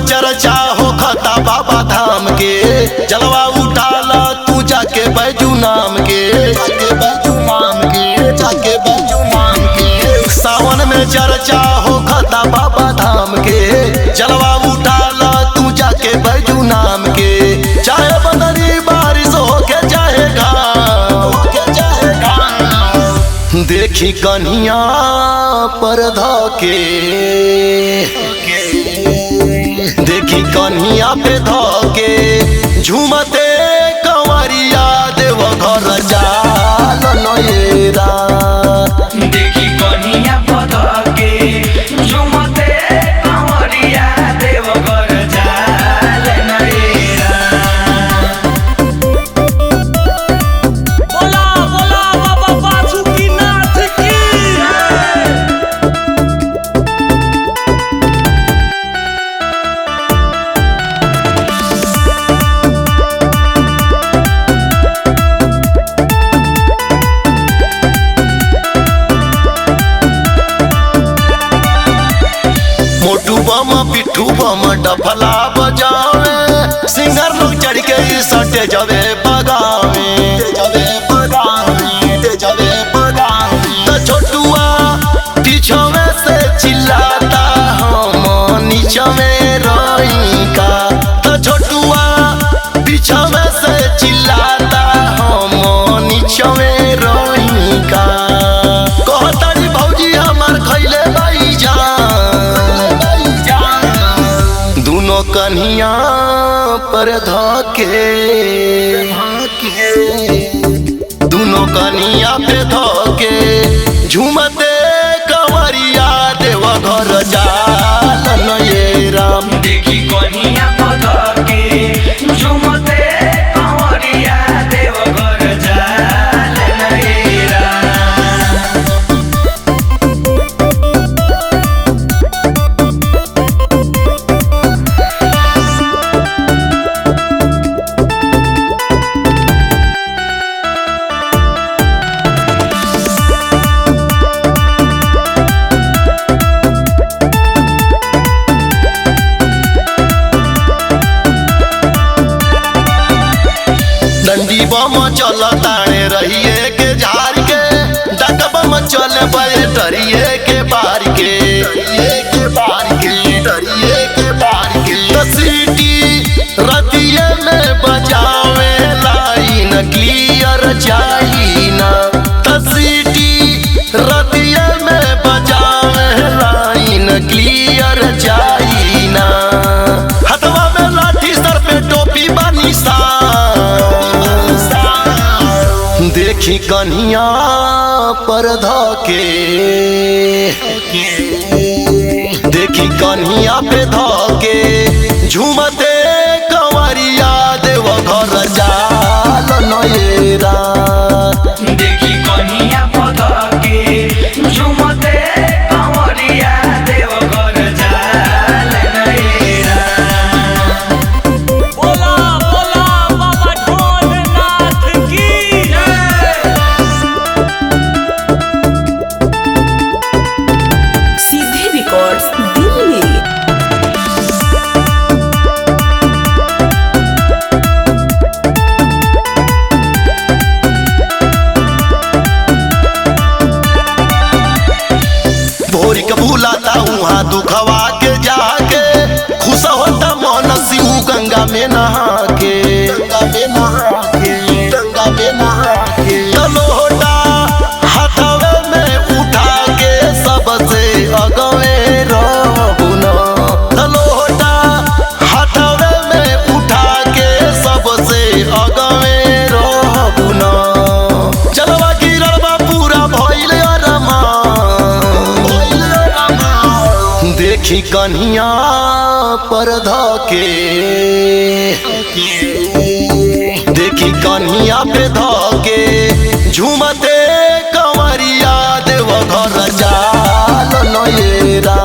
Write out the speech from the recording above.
चर्चा हो खता बाबा धाम के, जलवा उठाला तू जाके बैजू नाम के, जाके बैजू नाम के, जाके बैजू नाम के। सावन में चर्चा हो खता बाबा धाम के, जलवा उठाला तू जाके बैजू नाम के। चाहे बदरी बारिश हो के चाहे घाम, देखी कन्हिया पर धके, देखी कन्हिया पे धके झूमते कंवरिया देव घर जाल नयरा। देखी कन्हिया पे धके झूमते कंवरिया देव घर जाल नयरा। बोला बोला बाबा बासुकीनाथ की। मोटू बम पिट्ठू बम डफला बजावे, सिंगर लोग चढ़ के सटे जवे बगावे, जवे बगावे, जवे बगावे। तो छोटुआ पीछवे से चिल्लाता हम नीचवे रही का, तो छोटुआ पीछवे से चिल्लाता हम नीचवे रही का। कहतारी भौजी हमार खैले बाई जान, दोनों कन्हिया पर धके, दोनों कन्हिया पे धके झूमते कंवरिया देव घर जाल नयरा। देखी कन्हिया पे धके झूमते कंवरिया देव घर जाल नयरा। डंडी बम चल ताणे रहिए के झाड़ के, डक बम चल बैटरिए के बार के, डरिए के बार के, डरिए के बार के। तो सीटी रतिये में बजावे लाइन क्लियर जाई ना, तो सीटी रतिये में बजावे लाइन क्लियर जाई ना। हथवा में लाठी सर पे टोपी बानी सा, देखी कन्हिया पर धके, देखी कन्हिया पे धके झूमते कंवरिया देव घर जाल नयरा। देखी कन्हिया पे धके झूमते कंवरिया देव घर जाल नयरा। बोला बोला बाबा ढोलनाथ की जय। सीधे रिकॉर्ड्स दिल्ली। भोरी के भूलाता उहाँ दुखवा के जाके, खुश होता मन शिव गंगा में नहा के, गंगा में नहा के, गंगा में नहा के। लोटा हाथवे में उठा के सबसे अगवे रहुना, लोटा हाथवे में उठा के सबसे अगवे रहुना। जलवा गिरवा पूरा भइल अरमा, देखी कन्हिया पर धके, देखी कन्हिया पे धके झूमते कंवरिया देव घर जाल नयरा।